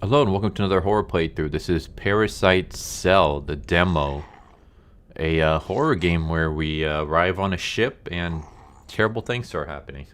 Hello and welcome to another horror playthrough. This is Parasite Cell, the demo. A horror game where we arrive on a ship and terrible things start happening.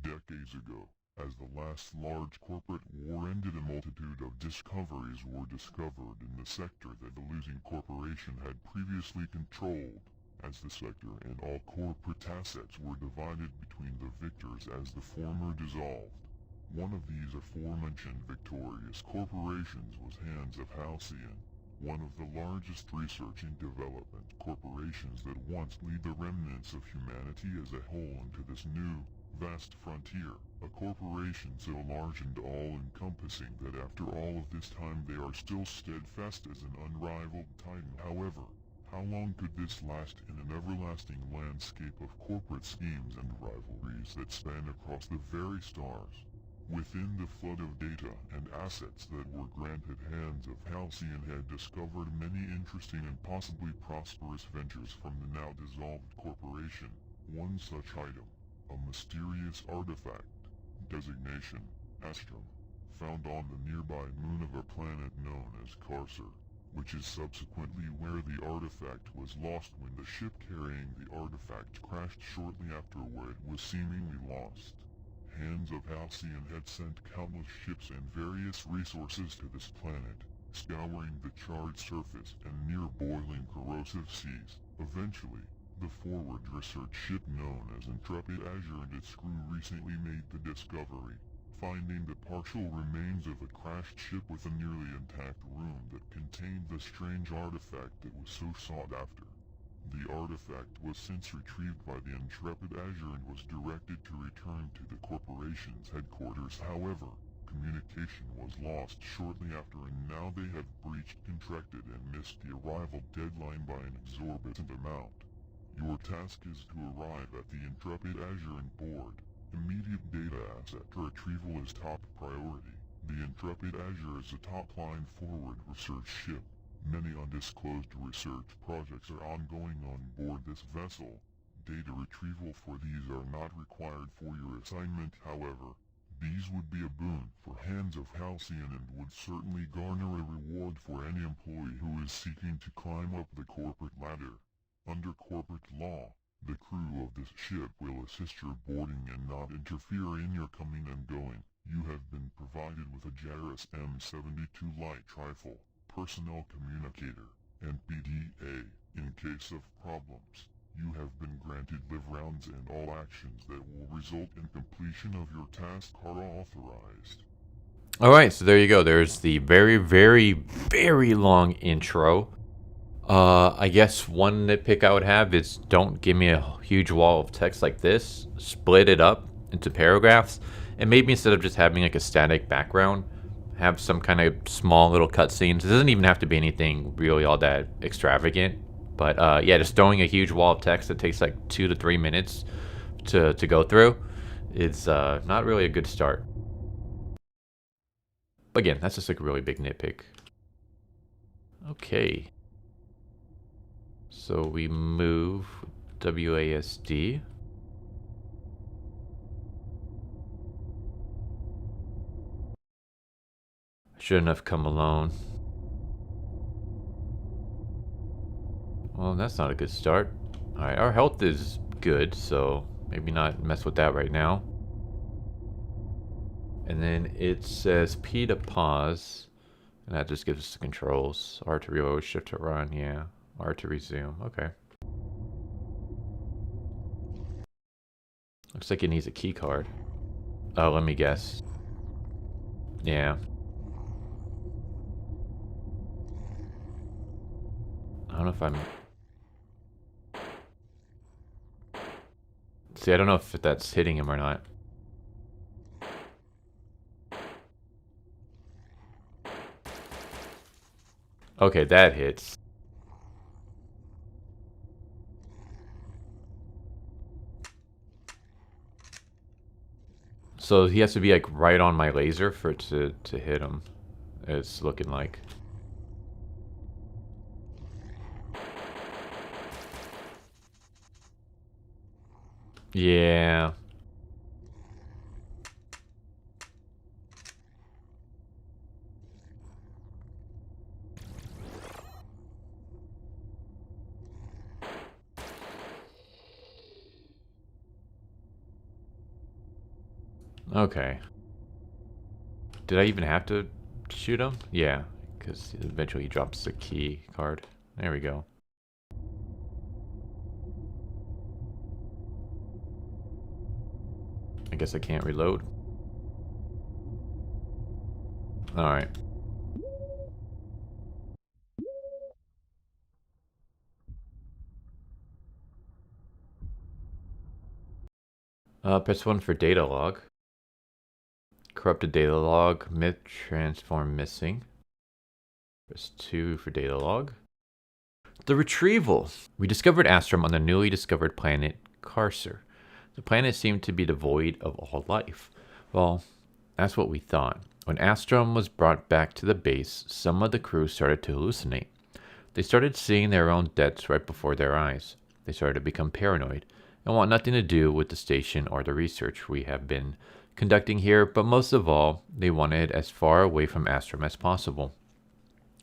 Decades ago, as the last large corporate war ended, a multitude of discoveries were discovered in the sector that the losing corporation had previously controlled, as the sector and all corporate assets were divided between the victors as the former dissolved. One of these aforementioned victorious corporations was Hands of Halcyon, one of the largest research and development corporations that once lead the remnants of humanity as a whole into this new, vast frontier, a corporation so large and all-encompassing that after all of this time they are still steadfast as an unrivaled titan. However, how long could this last in an everlasting landscape of corporate schemes and rivalries that span across the very stars? Within the flood of data and assets that were granted, Hands of Halcyon had discovered many interesting and possibly prosperous ventures from the now dissolved corporation. One such item, a mysterious artifact, designation, Astrum, found on the nearby moon of a planet known as Carcer, which is subsequently where the artifact was lost when the ship carrying the artifact crashed shortly after where it was seemingly lost. Hands of Halcyon had sent countless ships and various resources to this planet, scouring the charred surface and near-boiling corrosive seas. Eventually, the forward research ship known as Intrepid Azure and its crew recently made the discovery, finding the partial remains of a crashed ship with a nearly intact room that contained the strange artifact that was so sought after. The artifact was since retrieved by the Intrepid Azure and was directed to return to the corporation's headquarters. However, communication was lost shortly after, and now they have breached, contracted, and missed the arrival deadline by an exorbitant amount. Your task is to arrive at the Intrepid Azure and board. Immediate data asset retrieval is top priority. The Intrepid Azure is a top-line forward research ship. Many undisclosed research projects are ongoing on board this vessel. Data retrieval for these are not required for your assignment, however. These would be a boon for Hands of Halcyon and would certainly garner a reward for any employee who is seeking to climb up the corporate ladder. Under corporate law, the crew of this ship will assist your boarding and not interfere in your coming and going. You have been provided with a Jairus M72 light rifle, personnel communicator, and PDA. In case of problems, you have been granted live rounds, and all actions that will result in completion of your task are authorized. Alright, so there you go. There's the very long intro. I guess one nitpick I would have is don't give me a huge wall of text like this. Split it up into paragraphs, and maybe instead of just having like a static background, have some kind of small little cutscenes. It doesn't even have to be anything really all that extravagant, but yeah, just throwing a huge wall of text that takes like 2 to 3 minutes to go through is not really a good start. But again, that's just like a really big nitpick. Okay. So we move WASD. Shouldn't have come alone. Well, that's not a good start. Alright, our health is good, so maybe not mess with that right now. And then it says P to pause, and that just gives us the controls. R to reload, shift to run, yeah. R to resume, okay. Looks like it needs a key card. Oh, let me guess. Yeah. I don't know if I'm... See, I don't know if that's hitting him or not. Okay, that hits. So he has to be like right on my laser for it to hit him. It's looking like. Yeah. Okay. Did I even have to shoot him? Yeah, because eventually he drops the key card. There we go. I guess I can't reload. Alright. Press 1 for data log. Corrupted data log. Myth transform missing. Press 2 for data log. The retrieval. We discovered Astrum on the newly discovered planet Carcer. The planet seemed to be devoid of all life. Well, that's what we thought. When Astrum was brought back to the base, some of the crew started to hallucinate. They started seeing their own deaths right before their eyes. They started to become paranoid and want nothing to do with the station or the research we have been conducting here, but most of all, they wanted as far away from Astrum as possible.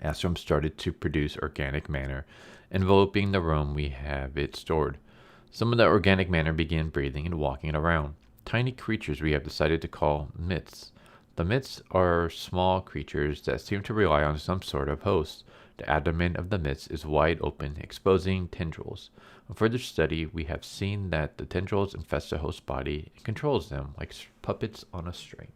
Astrum started to produce organic matter, enveloping the room we have it stored. Some of the organic matter began breathing and walking around. Tiny creatures we have decided to call myths. The myths are small creatures that seem to rely on some sort of host. The abdomen of the myths is wide open, exposing tendrils. On further study, we have seen that the tendrils infest the host body and controls them like puppets on a string.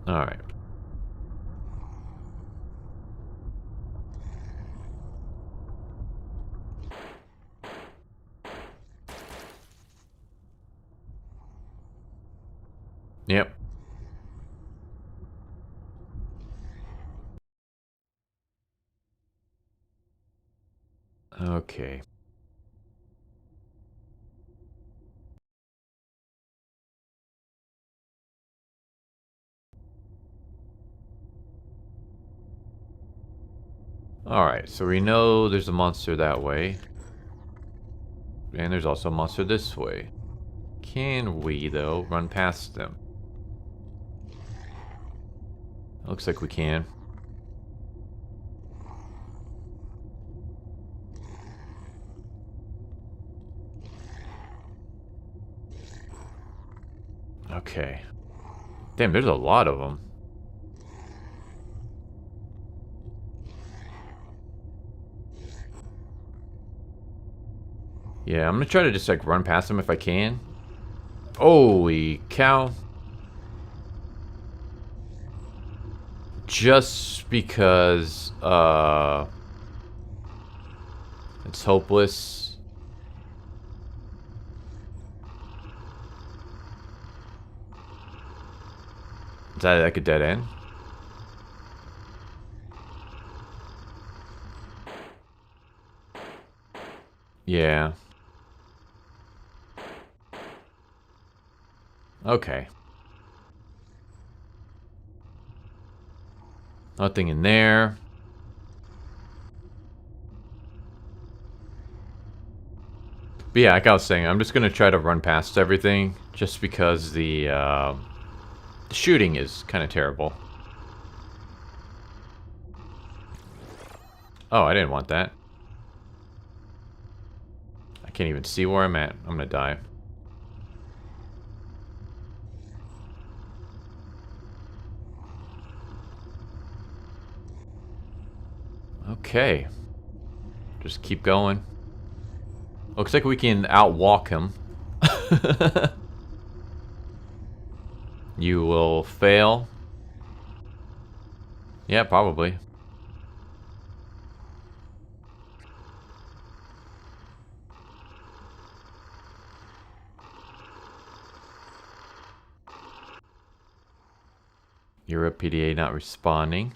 Alright. Yep. Okay. Alright, so we know there's a monster that way. And there's also a monster this way. Can we, though, run past them? Looks like we can. Okay. Damn, there's a lot of them. Yeah, I'm gonna try to just like run past them if I can. Holy cow. Just because, it's hopeless. Is that like a dead end? Yeah. Okay. Nothing in there. But yeah, like I was saying, I'm just gonna try to run past everything just because the shooting is kind of terrible. Oh, I didn't want that. I can't even see where I'm at. I'm gonna die. Okay. Just keep going. Looks like we can outwalk him. You will fail. Yeah, probably. Europe PDA not responding.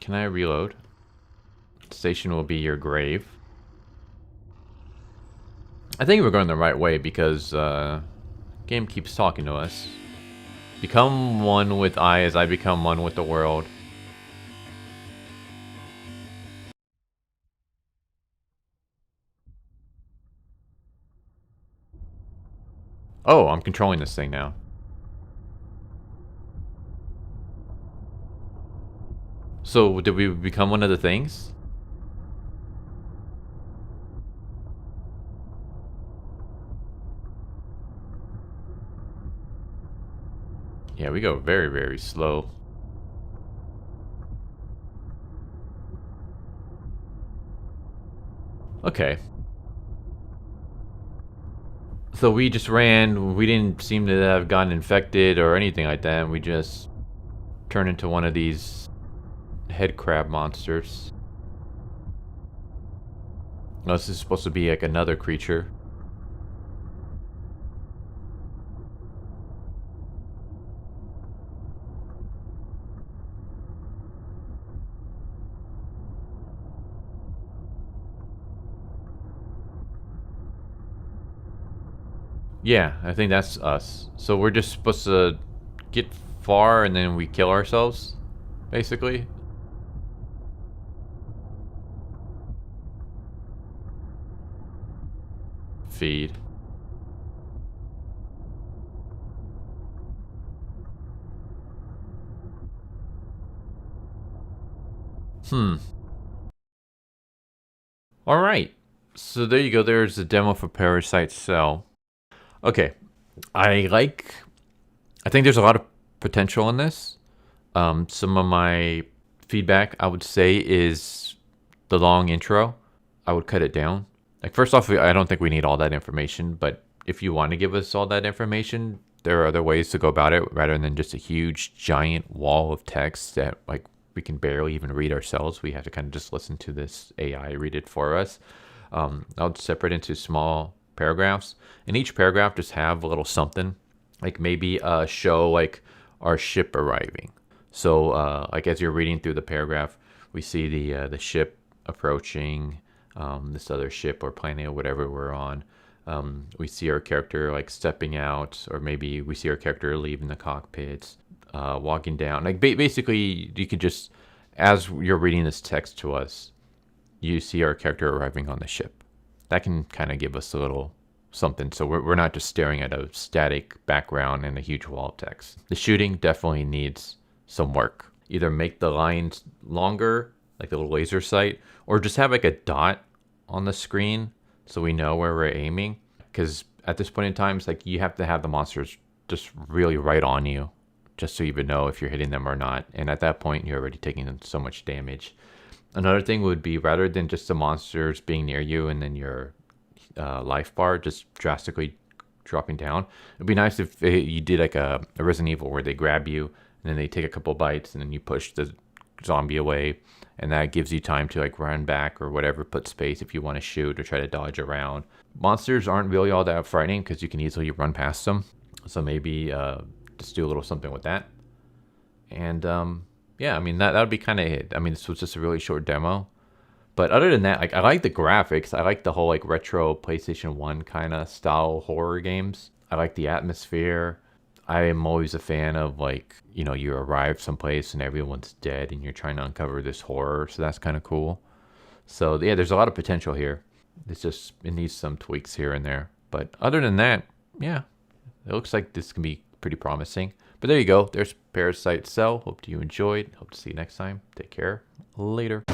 Can I reload? Station will be your grave. I think we're going the right way because game keeps talking to us. Become one with I as I become one with the world. Oh, I'm controlling this thing now. So, did we become one of the things? Yeah, we go very, very slow. Okay. So we just ran, we didn't seem to have gotten infected or anything like that, and we just turned into one of these head crab monsters. Oh, this is supposed to be like another creature. Yeah, I think that's us. So we're just supposed to get far and then we kill ourselves, basically. Feed. Hmm. All right. So there you go. There's the demo for Parasite Cell. Okay. I think there's a lot of potential in this. Some of my feedback, I would say, is the long intro. I would cut it down. Like, first off, I don't think we need all that information, but if you want to give us all that information, there are other ways to go about it rather than just a huge, giant wall of text that, like, we can barely even read ourselves. We have to kind of just listen to this AI read it for us. I'll separate into small paragraphs, and each paragraph just have a little something, like maybe show like our ship arriving. So like as you're reading through the paragraph, we see the ship approaching this other ship or planet or whatever we're on. We see our character like stepping out, or maybe we see our character leaving the cockpit, walking down. Like basically, you could just, as you're reading this text to us, you see our character arriving on the ship. That can kind of give us a little something. So we're not just staring at a static background and a huge wall of text. The shooting definitely needs some work. Either make the lines longer, like the little laser sight, or just have like a dot on the screen so we know where we're aiming. Because at this point in time, it's like you have to have the monsters just really right on you just to even know if you're hitting them or not. And at that point, you're already taking so much damage. Another thing would be, rather than just the monsters being near you and then your life bar just drastically dropping down, it'd be nice if you did like a Resident Evil where they grab you and then they take a couple bites and then you push the zombie away, and that gives you time to like run back or whatever, put space if you want to shoot or try to dodge around. Monsters aren't really all that frightening because you can easily run past them, so maybe just do a little something with that. And yeah, I mean that would be kind of it. I mean, this was just a really short demo, but other than that, like I like the graphics. I like the whole like retro PlayStation 1 kind of style horror games. I like the atmosphere. I am always a fan of, like, you know, you arrive someplace and everyone's dead and you're trying to uncover this horror. So that's kind of cool. So yeah, there's a lot of potential here. It needs some tweaks here and there. But other than that, yeah, it looks like this can be pretty promising. But there you go. There's Parasite Cell. Hope you enjoyed. Hope to see you next time. Take care. Later.